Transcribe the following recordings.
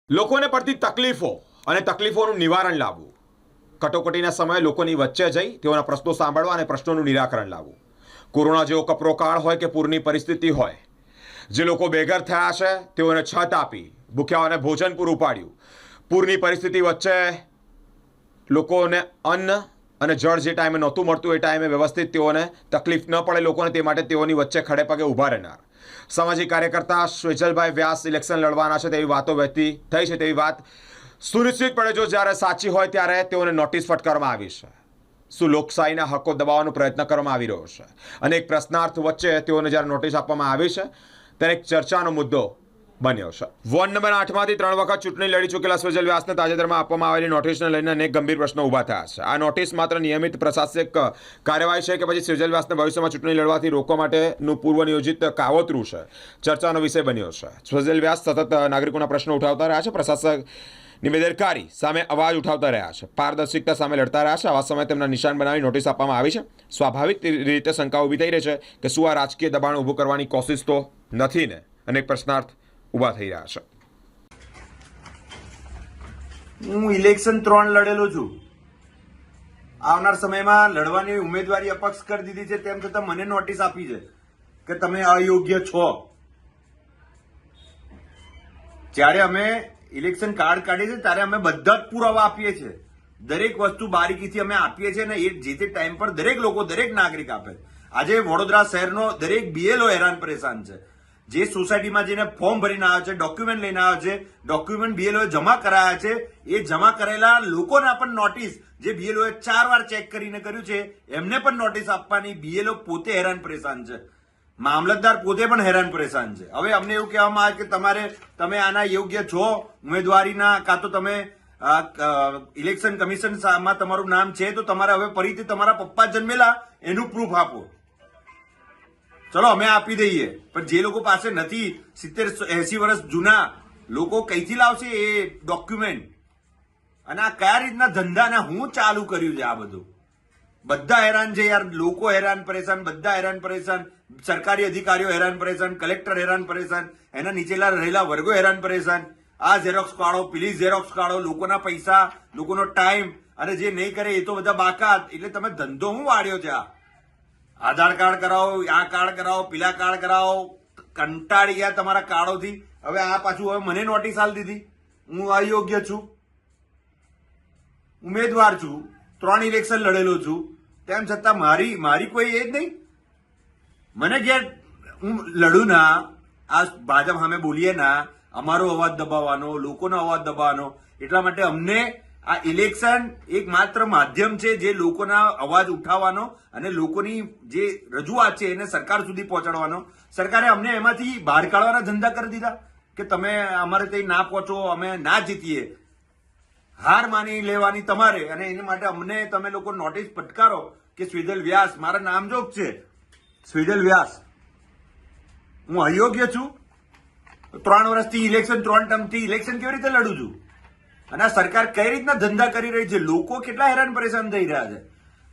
લોકોને પડતી તકલીફો અને તકલીફોનું નિવારણ લાવવું, કટોકટીના સમયે લોકોની વચ્ચે જઈ તેઓના પ્રશ્નો સાંભળવા અને પ્રશ્નોનું નિરાકરણ લાવવું. કોરોના જેવો કપરો કાળ હોય કે પૂરની પરિસ્થિતિ હોય, જે લોકો બેઘર થયા છે તેઓને છત આપી, ભૂખ્યાઓને ભોજન પૂરું પાડ્યું. પૂરની પરિસ્થિતિ વચ્ચે લોકોને અન્ન અને જળ જે ટાઈમે નહોતું મળતું એ ટાઈમે વ્યવસ્થિત તેઓને તકલીફ ન પડે લોકોને, તે માટે તેઓની વચ્ચે ખડે પગે ઊભા રહેનાર સામાજિક કાર્યકર્તા સ્વેજલભાઈ વ્યાસ ઇલેક્શન લડવાના છે તેવી વાતો વહેતી થઈ છે. તેવી વાત સુનિશ્ચિતપણે જો જ્યારે સાચી હોય ત્યારે તેઓને નોટિસ ફટકારવામાં આવી છે. શું લોકશાહીના હકો દબાવવાનો પ્રયત્ન કરવામાં આવી રહ્યો છે? અને એક પ્રશ્નાર્થ વચ્ચે તેઓને જ્યારે નોટિસ આપવામાં આવી છે ત્યારે એક ચર્ચાનો મુદ્દો બન્યો છે. વોર્ડ નંબર 8માંથી 3 વખત ચૂંટણી લડી ચૂકેલા સ્વેજલ વ્યાસને તાજેતરમાં આપવામાં આવેલી નોટિસને લઈને અનેક ગંભીર પ્રશ્નો ઊભા થયા છે. આ નોટિસ માત્ર નિયમિત પ્રશાસનિક કાર્યવાહી છે કે પછી સ્વેજલ વ્યાસને ભવિષ્યમાં ચૂંટણી લડવાથી રોકવા માટેનું પૂર્વ નિયોજિત કાવતરું છે? ચર્ચાનો વિષય બન્યો છે. સ્વેજલ વ્યાસ સતત નાગરિકોના પ્રશ્નો ઉઠાવતા રહ્યા છે, પ્રશાસકની બેદરકારી સામે અવાજ ઉઠાવતા રહ્યા છે, પારદર્શિકતા સામે લડતા રહ્યા છે. આવા સમયે તેમના નિશાન બનાવી નોટિસ આપવામાં આવી છે. સ્વાભાવિક રીતે શંકા ઊભી થઈ રહી છે કે શું આ રાજકીય દબાણ ઊભું કરવાની કોશિશ તો નથી ને? અનેક પ્રશ્નાર્થ ઊભા થઈ રહ્યા છે. હું ઇલેક્શન 3 લડેલો છું. આવનાર સમયમાં લડવાની ઉમેદવારી અપક્ષ કરી દીધી છે, તેમ છતાં મને નોટિસ આપી છે કે તમે અયોગ્ય છો. જ્યારે અમે ઇલેક્શન કાર્ડ કાઢીએ છીએ ત્યારે અમે બધા જ પુરાવા આપીએ છીએ. દરેક વસ્તુ બારીકીથી અમે આપીએ છીએ ને એ જે તે ટાઈમ પર દરેક લોકો, દરેક નાગરિક આપે. આજે વડોદરા શહેરનો દરેક બીએલઓ હેરાન પરેશાન છે. જે સોસાયટીમાં જઈને ફોર્મ ભરીને આવ્યો છે, ડોક્યુમેન્ટ લઈને આવ્યો છે, ડોક્યુમેન્ટ બીએલઓ જમા કરાયા છે, એ જમા કરેલા લોકોના પણ નોટિસ જે બીએલઓ 4 વાર ચેક કરીને કર્યું છે એમને પણ નોટિસ આપવાની. બીએલઓ પોતે હેરાન પરેશાન છે, મામલતદાર પોતે પણ હેરાન પરેશાન છે. હવે અમને એવું કહેવામાં આવે કે તમે આના યોગ્ય છો ઉમેદવારીના, કાં તો તમે ઇલેક્શન કમિશનમાં તમારું નામ છે તો તમારે હવે ફરીથી તમારા પપ્પા જન્મેલા એનું પ્રૂફ આપો. ચલો અમે આપી દઈએ, પણ જે લોકો પાસે નથી, 70-80 વર્ષ જૂના લોકો કઈથી લાવશે એ ડોક્યુમેન્ટ? અને આ કયા રીતના ધંધાને હું ચાલુ કર્યું છે? આ બધું બધા હેરાન છે યાર. લોકો હેરાન પરેશાન, બધા હેરાન પરેશાન, સરકારી અધિકારીઓ હેરાન પરેશાન, કલેક્ટર હેરાન પરેશાન, એના નીચેલા રહેલા વર્ગો હેરાન પરેશાન. આ ઝેરોક્સ કાઢો, પ્લીઝ ઝેરોક્સ કાઢો, લોકોના પૈસા, લોકોનો ટાઈમ, અને જે નહીં કરે એ તો બધા બાકાત. એટલે તમે ધંધો હું વાળ્યો છે? આધાર કાર્ડ કરાવો, આ કાર્ડ કરાવો, પેલા કાર્ડ કરાવો, કંટાળી ગયા તમારા કાર્ડોથી. હવે આ પાછું હવે મને નોટિસ આલી દીધી. હું અયોગ્ય છું, ઉમેદવાર છું, 3 ઇલેક્શન લડેલો છું, તેમ છતાં મારી કોઈ એ જ નહીં. મને ઘેર હું લડું ના, આ ભાજપ સામે બોલીએ ના, અમારો અવાજ દબાવવાનો, લોકોનો અવાજ દબાવવાનો. એટલા માટે અમને આ ઇલેક્શન એક માત્ર માધ્યમ છે જે લોકોના અવાજ ઉઠાવવાનો અને લોકોની જે રજૂઆત છે એને સરકાર સુધી પહોંચાડવાનો. સરકારે અમને એમાંથી બહાર કાઢવાના ધંધા કરી દીધા કે તમે અમારે ત્યાં ના પહોંચો, અમે ના જીતીએ. હાર માની લેવાની તમારે, અને એના માટે અમને તમે લોકો નોટિસ ફટકારો કે સ્વેજલ વ્યાસ, મારા નામજોગ છે સ્વેજલ વ્યાસ, હું અયોગ્ય છું. 3 વર્ષથી ઇલેક્શન, 3 ટર્મથી ઇલેક્શન કેવી રીતે લડું છું? અને આ સરકાર કઈ રીતના ધંધા કરી રહી છે? લોકો કેટલા હેરાન પરેશાન થઈ રહ્યા છે.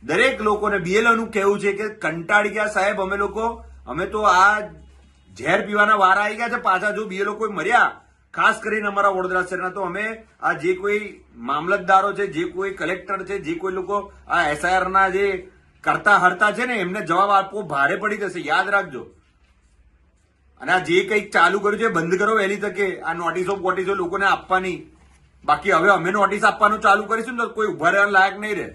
દરેક લોકોને બીએલઓનું કહેવું છે કે કંટાળી ગયા સાહેબ, અમે તો આ ઝેર પીવાના વારા આવી ગયા છે પાછા. જો બીએલઓ કોઈ મર્યા, ખાસ કરીને અમારા વડોદરા શહેરના, તો અમે આ જે કોઈ મામલતદારો છે, જે કોઈ કલેક્ટર છે, જે કોઈ લોકો આ એસઆઈઆરના જે કરતા હરતા છે ને, એમને જવાબ આપવો ભારે પડી જશે, યાદ રાખજો. અને આ જે કંઈક ચાલુ કર્યું છે બંધ કરો વહેલી તકે. આ નોટિસો લોકોને આપવાની. બાકી હવે અમે નોટિસ આપવાનું ચાલુ કરીશું ને તો કોઈ ઉભા રહેવા લાયક નહીં રહે.